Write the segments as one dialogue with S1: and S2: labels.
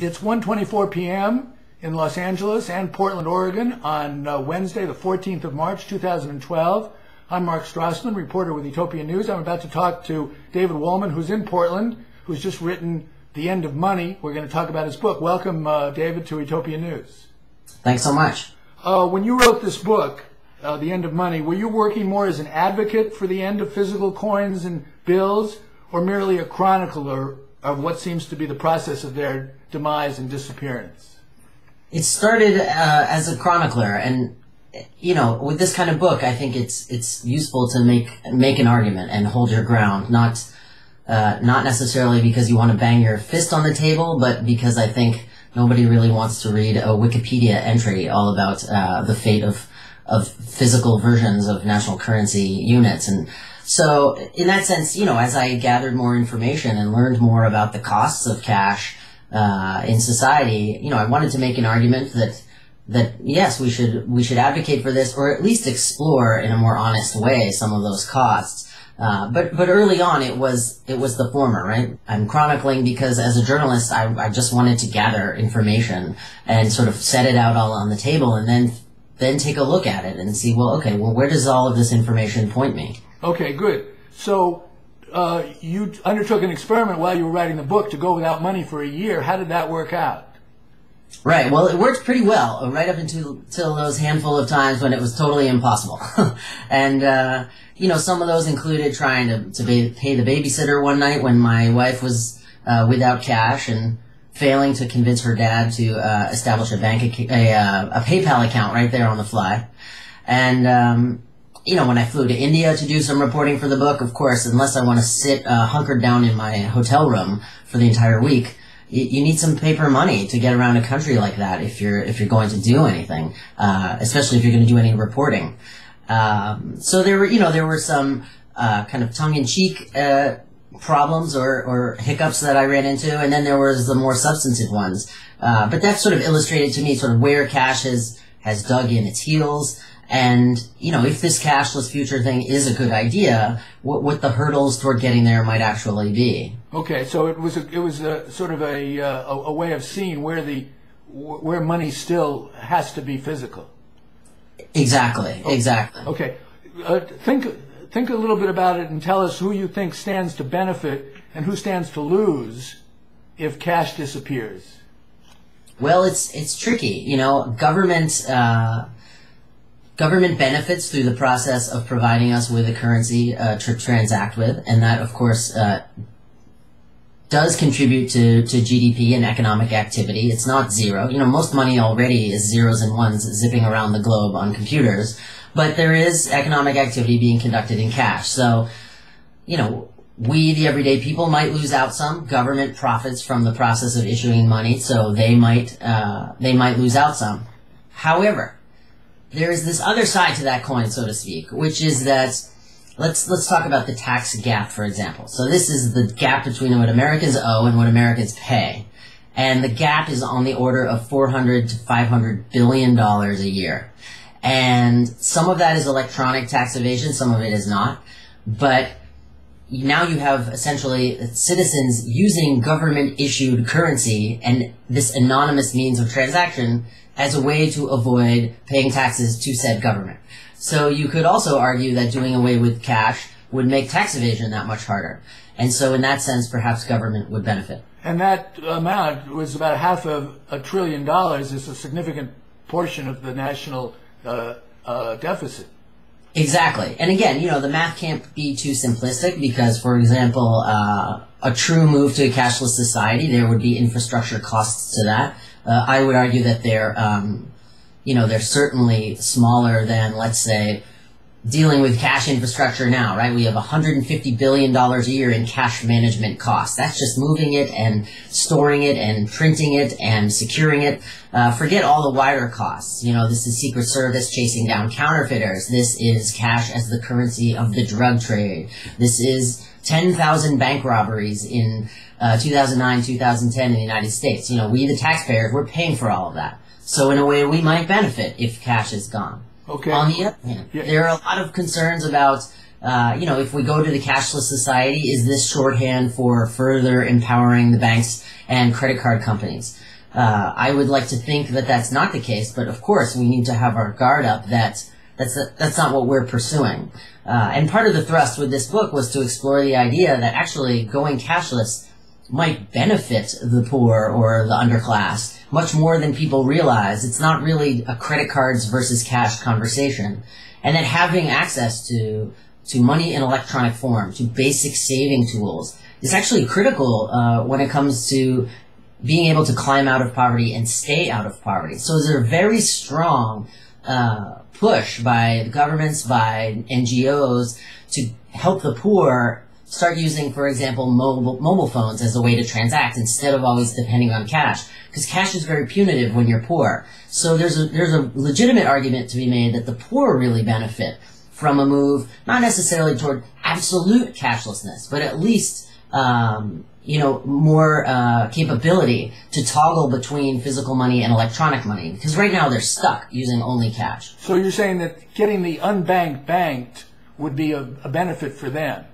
S1: It's 1:24 p.m. in Los Angeles and Portland, Oregon on Wednesday, the 14th of March, 2012. I'm Mark Strassman, reporter with Utopia News. I'm about to talk to David Wolman, who's in Portland, who's just written The End of Money. We're going to talk about his book. Welcome, David, to Utopia News.
S2: Thanks so much.
S1: When you wrote this book, The End of Money, were you working more as an advocate for the end of physical coins and bills, or merely a chronicler of what seems to be the process of their demise and disappearance?
S2: It started as a chronicler, and with this kind of book, I think it's useful to make an argument and hold your ground, not necessarily because you want to bang your fist on the table, but because I think nobody really wants to read a Wikipedia entry all about the fate of physical versions of national currency units. And so in that sense, as I gathered more information and learned more about the costs of cash in society, I wanted to make an argument that yes, we should advocate for this, or at least explore in a more honest way some of those costs. But early on, it was the former, right? I'm chronicling because as a journalist, I just wanted to gather information and sort of set it out all on the table, and then take a look at it and see, where does all of this information point me? Okay, good. So you undertook an experiment while you were writing the book to go without money for a year. How did that work out? Right. Well, it worked pretty well, right up until those handful of times when it was totally impossible. And, some of those included trying to pay the babysitter one night when my wife was without cash, and failing to convince her dad to establish a PayPal account right there on the fly. And, when I flew to India to do some reporting for the book, of course, unless I want to sit hunkered down in my hotel room for the entire week, you need some paper money to get around a country like that if you're going to do anything, especially if you're going to do any reporting. So there were some kind of tongue-in-cheek problems or hiccups that I ran into, and then there was the more substantive ones. But that sort of illustrated to me sort of where cash has dug in its heels. And, if this cashless future thing is a good idea, what the hurdles toward getting there might actually be.
S1: Okay, so it was sort of a way of seeing where money still has to be physical.
S2: Exactly.
S1: Okay, think a little bit about it and tell us who you think stands to benefit and who stands to lose if cash disappears.
S2: Well, it's tricky. Government benefits through the process of providing us with a currency to transact with, and that, of course, does contribute to GDP and economic activity. It's not zero. Most money already is zeros and ones zipping around the globe on computers, but there is economic activity being conducted in cash. So, we, the everyday people, might lose out some. Government profits from the process of issuing money, so they might lose out some. However, there is this other side to that coin, so to speak, which is that let's talk about the tax gap, for example. So this is the gap between what Americans owe and what Americans pay. And the gap is on the order of $400 to $500 billion a year. And some of that is electronic tax evasion, some of it is not. But now you have essentially citizens using government-issued currency and this anonymous means of transaction as a way to avoid paying taxes to said government. So you could also argue that doing away with cash would make tax evasion that much harder. And so in that sense, perhaps government would benefit.
S1: And that amount was about $500 billion, is a significant portion of the national deficit.
S2: Exactly. And again, the math can't be too simplistic because, for example, a true move to a cashless society, there would be infrastructure costs to that. I would argue that they're certainly smaller than, let's say, dealing with cash infrastructure now, right? We have $150 billion a year in cash management costs. That's just moving it and storing it and printing it and securing it. Forget all the wire costs. This is Secret Service chasing down counterfeiters. This is cash as the currency of the drug trade. This is 10,000 bank robberies in 2009, 2010 in the United States. We, the taxpayers, we're paying for all of that. So in a way, we might benefit if cash is gone.
S1: Okay.
S2: On the other hand, there are a lot of concerns about If we go to the cashless society, is this shorthand for further empowering the banks and credit card companies? I would like to think that that's not the case, but of course we need to have our guard up that that's not what we're pursuing. And part of the thrust with this book was to explore the idea that actually going cashless might benefit the poor or the underclass much more than people realize. It's not really a credit cards versus cash conversation. And that having access to money in electronic form, to basic saving tools, is actually critical when it comes to being able to climb out of poverty and stay out of poverty. So there's a very strong push by the governments, by NGOs, to help the poor start using, for example, mobile phones as a way to transact instead of always depending on cash. Because cash is very punitive when you're poor. So there's a legitimate argument to be made that the poor really benefit from a move, not necessarily toward absolute cashlessness, but at least more capability to toggle between physical money and electronic money. Because right now they're stuck using only cash.
S1: So you're saying that getting the unbanked banked would be a benefit for them?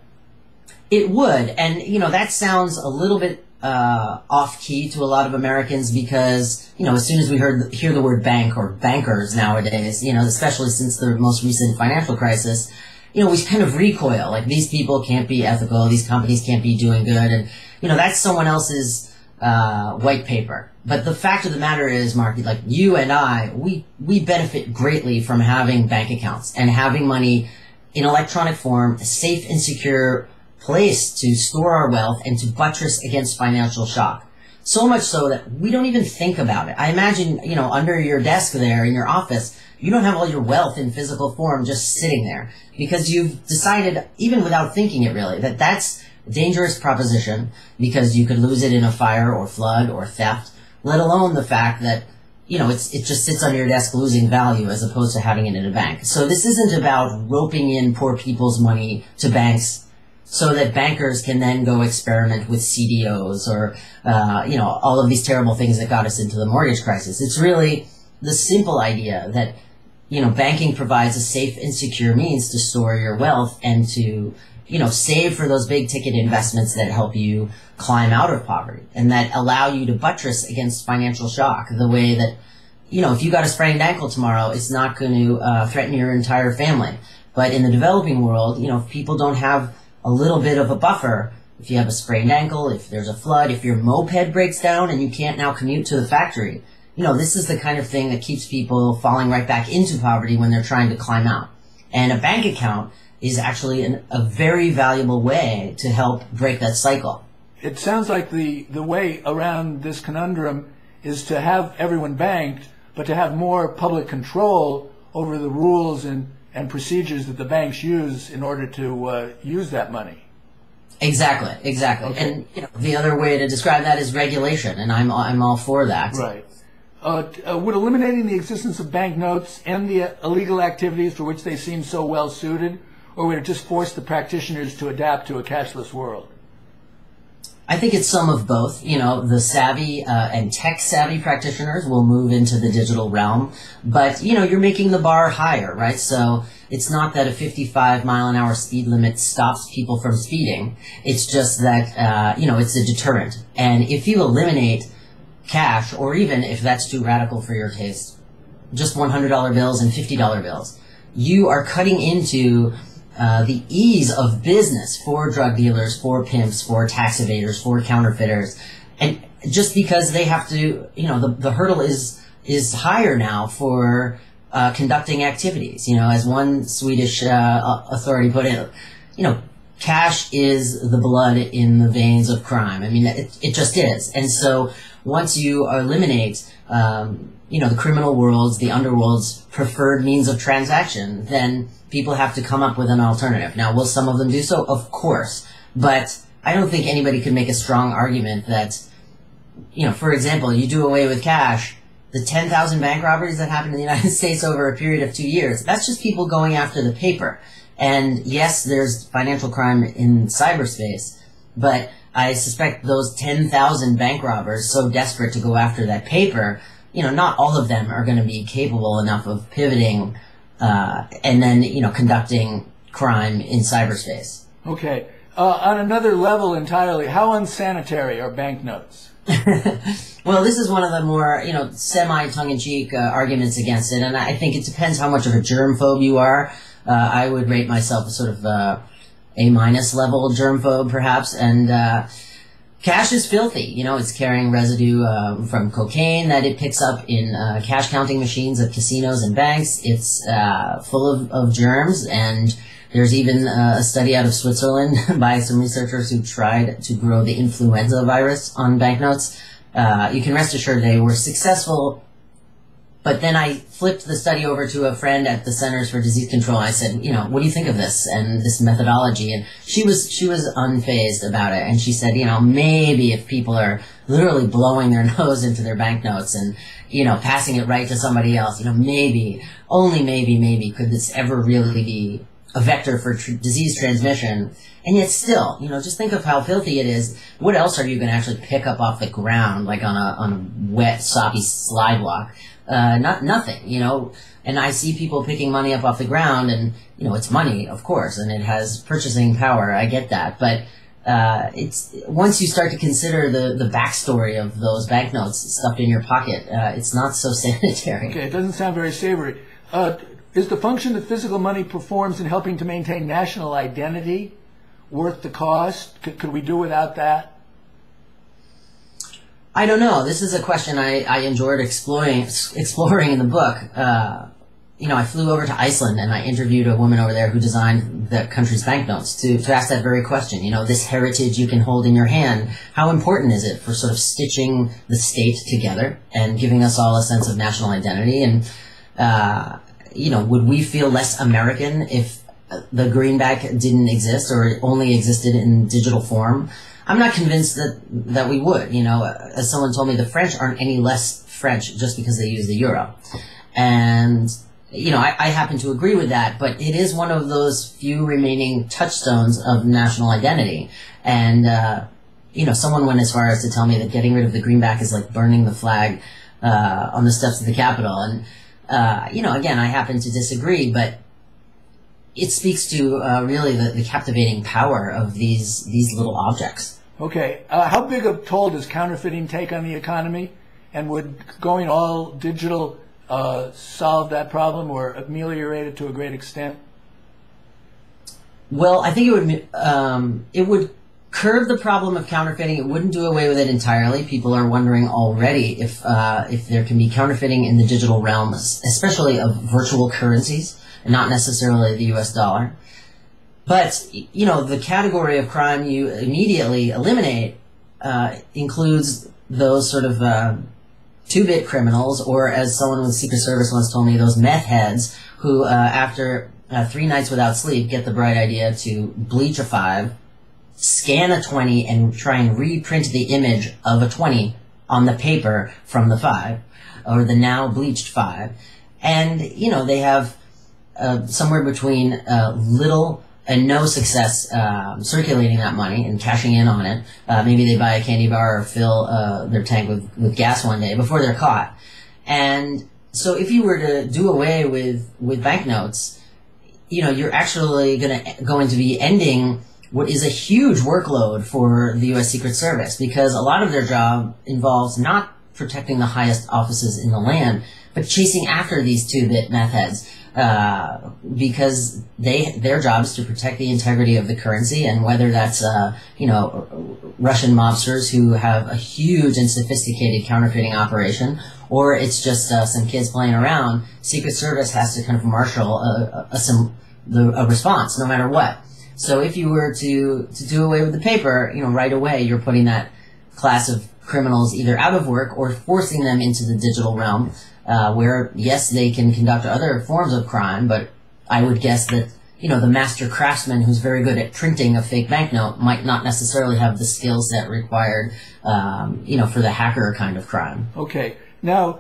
S2: It would, and that sounds a little bit off-key to a lot of Americans because as soon as we hear the word bank or bankers nowadays, especially since the most recent financial crisis, we kind of recoil. Like, these people can't be ethical, these companies can't be doing good, and that's someone else's white paper. But the fact of the matter is, Mark, like you and I, we benefit greatly from having bank accounts and having money in electronic form, a safe and secure place to store our wealth and to buttress against financial shock. So much so that we don't even think about it. I imagine, under your desk there in your office, you don't have all your wealth in physical form just sitting there because you've decided, even without thinking it really, that that's a dangerous proposition because you could lose it in a fire or flood or theft, let alone the fact that it just sits on your desk losing value as opposed to having it in a bank. So this isn't about roping in poor people's money to banks so that bankers can then go experiment with CDOs or, all of these terrible things that got us into the mortgage crisis. It's really the simple idea that, banking provides a safe and secure means to store your wealth and to, save for those big ticket investments that help you climb out of poverty and that allow you to buttress against financial shock the way that, if you got a sprained ankle tomorrow, it's not going to threaten your entire family. But in the developing world, if people don't have a little bit of a buffer, if you have a sprained ankle, if there's a flood, if your moped breaks down and you can't now commute to the factory, this is the kind of thing that keeps people falling right back into poverty when they're trying to climb out. And a bank account is actually a very valuable way to help break that cycle.
S1: It sounds like the way around this conundrum is to have everyone banked, but to have more public control over the rules and procedures that the banks use in order to use that money.
S2: Exactly. Okay. And the other way to describe that is regulation, and I'm all for that.
S1: Right. Would eliminating the existence of banknotes end the illegal activities for which they seem so well suited, or would it just force the practitioners to adapt to a cashless world?
S2: I think it's some of both. The savvy and tech-savvy practitioners will move into the digital realm, but, you're making the bar higher, right? So it's not that a 55-mile-an-hour speed limit stops people from speeding. It's just that, it's a deterrent. And if you eliminate cash, or even if that's too radical for your taste, just $100 bills and $50 bills, you are cutting into the ease of business for drug dealers, for pimps, for tax evaders, for counterfeiters. And just because they have to, the hurdle is higher now for conducting activities. As one Swedish authority put it, cash is the blood in the veins of crime. I mean, it just is. And so once you eliminate, the criminal world's, the underworld's preferred means of transaction, then people have to come up with an alternative. Now, will some of them do so? Of course. But I don't think anybody could make a strong argument that, for example, you do away with cash, the 10,000 bank robberies that happened in the United States over a period of 2 years, that's just people going after the paper. And yes, there's financial crime in cyberspace, but I suspect those 10,000 bank robbers so desperate to go after that paper, not all of them are going to be capable enough of pivoting and then, conducting crime in cyberspace.
S1: Okay. On another level entirely, how unsanitary are banknotes?
S2: Well, this is one of the more, semi-tongue-in-cheek arguments against it, and I think it depends how much of a germphobe you are. I would rate myself as sort of A-minus level germphobe, perhaps, and cash is filthy. It's carrying residue from cocaine that it picks up in cash counting machines at casinos and banks. It's full of germs, and there's even a study out of Switzerland by some researchers who tried to grow the influenza virus on banknotes. You can rest assured they were successful. But then I flipped the study over to a friend at the Centers for Disease Control. I said, what do you think of this and this methodology? And she was unfazed about it. And she said, maybe if people are literally blowing their nose into their banknotes and, passing it right to somebody else, maybe, only maybe could this ever really be a vector for disease transmission. And yet still, just think of how filthy it is. What else are you going to actually pick up off the ground, like on a wet, soppy slidewalk? Nothing, and I see people picking money up off the ground, and, it's money, of course, and it has purchasing power. I get that. But, it's, once you start to consider the backstory of those banknotes stuffed in your pocket, it's not so sanitary.
S1: Okay, it doesn't sound very savory. Is the function that physical money performs in helping to maintain national identity worth the cost? Could we do without that?
S2: I don't know. This is a question I enjoyed exploring in the book. I flew over to Iceland and I interviewed a woman over there who designed the country's banknotes to ask that very question. This heritage you can hold in your hand, how important is it for sort of stitching the state together and giving us all a sense of national identity? And, would we feel less American if the greenback didn't exist or only existed in digital form? I'm not convinced that we would. As someone told me, the French aren't any less French just because they use the euro. And, I happen to agree with that, but it is one of those few remaining touchstones of national identity. And, someone went as far as to tell me that getting rid of the greenback is like burning the flag on the steps of the Capitol. And, again, I happen to disagree, but it speaks to really the captivating power of these little objects.
S1: Okay. How big a toll does counterfeiting take on the economy? And would going all digital solve that problem or ameliorate it to a great extent?
S2: Well, I think it would curb the problem of counterfeiting. It wouldn't do away with it entirely. People are wondering already if there can be counterfeiting in the digital realm, especially of virtual currencies, and not necessarily the US dollar. But, the category of crime you immediately eliminate includes those sort of 2-bit criminals, or as someone with Secret Service once told me, those meth heads who, after 3 nights without sleep, get the bright idea to bleach a 5, scan a 20, and try and reprint the image of a 20 on the paper from the 5, or the now bleached 5. And, they have somewhere between little and no success circulating that money and cashing in on it. Maybe they buy a candy bar or fill their tank with gas one day before they're caught. And so if you were to do away with banknotes, you're actually going to be ending what is a huge workload for the U.S. Secret Service, because a lot of their job involves not protecting the highest offices in the land, but chasing after these 2-bit meth heads. Because their job is to protect the integrity of the currency, and whether that's Russian mobsters who have a huge and sophisticated counterfeiting operation, or it's just some kids playing around, Secret Service has to kind of marshal a response no matter what. So if you were to do away with the paper, right away you're putting that class of criminals either out of work or forcing them into the digital realm. Where, yes, they can conduct other forms of crime, but I would guess that, the master craftsman who's very good at printing a fake banknote might not necessarily have the skill set required, for the hacker kind of crime.
S1: Okay. Now,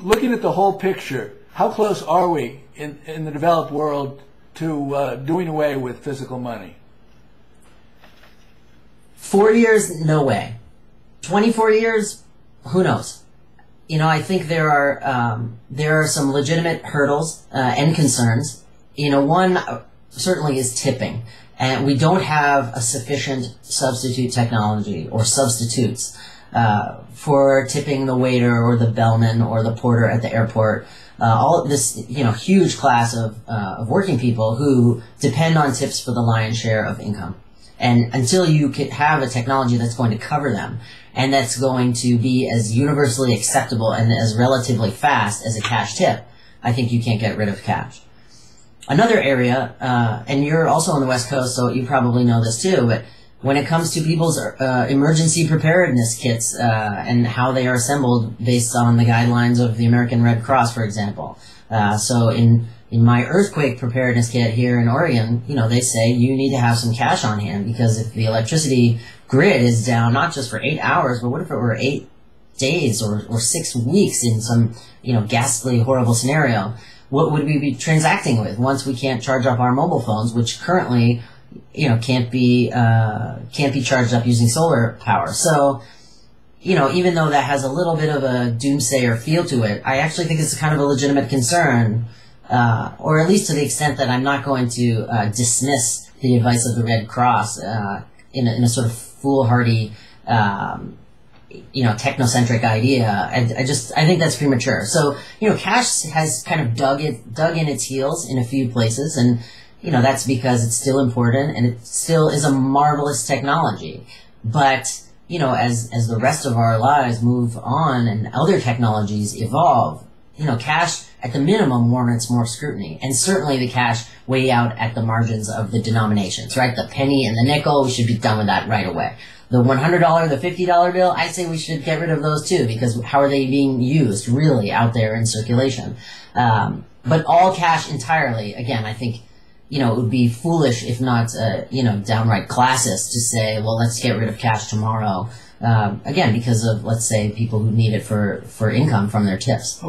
S1: looking at the whole picture, how close are we in the developed world to doing away with physical money?
S2: 4 years, no way. 24 years, who knows? I think there are some legitimate hurdles and concerns. One, certainly is tipping. And we don't have a sufficient substitute technology or substitutes for tipping the waiter or the bellman or the porter at the airport. All of this, huge class of working people who depend on tips for the lion's share of income. And until you can have a technology that's going to cover them and that's going to be as universally acceptable and as relatively fast as a cash tip, I think you can't get rid of cash. Another area, and you're also on the West Coast, so you probably know this too, but when it comes to people's emergency preparedness kits and how they are assembled based on the guidelines of the American Red Cross, for example. So in my earthquake preparedness kit here in Oregon, they say you need to have some cash on hand, because if the electricity grid is down, not just for 8 hours, but what if it were 8 days or 6 weeks in some, ghastly, horrible scenario? What would we be transacting with once we can't charge up our mobile phones, which currently, can't be charged up using solar power? So, even though that has a little bit of a doomsayer feel to it, I actually think it's kind of a legitimate concern, or at least to the extent that I'm not going to dismiss the advice of the Red Cross in a sort of foolhardy, technocentric idea. I think that's premature. So, cash has kind of dug in its heels in a few places, and, that's because it's still important and it still is a marvelous technology. But, as the rest of our lives move on and other technologies evolve, cash at the minimum warrants more scrutiny, and certainly the cash way out at the margins of the denominations, right? The penny and the nickel, we should be done with that right away. The $100, the $50 bill, I say we should get rid of those too, because how are they being used really out there in circulation? But all cash entirely, again, I think, it would be foolish, if not, downright classist, to say, well, let's get rid of cash tomorrow. Again, because of, let's say, people who need it for income from their tips.